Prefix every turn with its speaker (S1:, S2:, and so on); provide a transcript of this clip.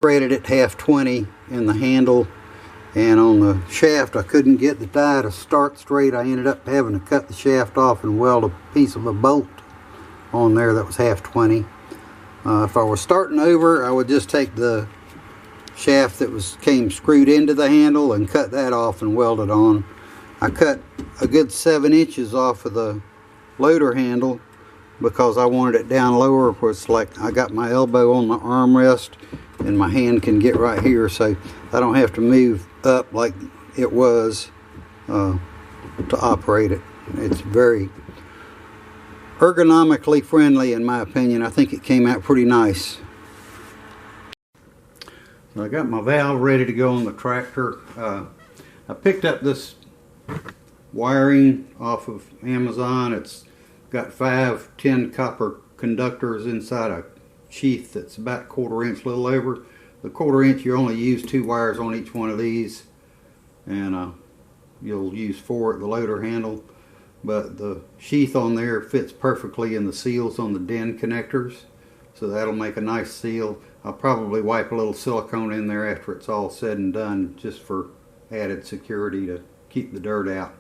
S1: Rated at half 20 in the handle, and on the shaft I couldn't get the die to start straight. I ended up having to cut the shaft off and weld a piece of a bolt on there that was half 20. If I were starting over, I would just take the shaft that came screwed into the handle and cut that off and weld it on. I cut a good 7 inches off of the loader handle because I wanted it down lower, where it's like I got my elbow on the armrest and my hand can get right here, so I don't have to move up like it was to operate it. It's very ergonomically friendly in my opinion. I think it came out pretty nice. So I got my valve ready to go on the tractor. I picked up this wiring off of Amazon. It's got 5 10 copper conductors inside a sheath that's about 1/4 inch, a little over. The 1/4 inch, you only use 2 wires on each one of these, and you'll use 4 at the loader handle. But the sheath on there fits perfectly in the seals on the DIN connectors, so that'll make a nice seal. I'll probably wipe a little silicone in there after it's all said and done, just for added security to keep the dirt out.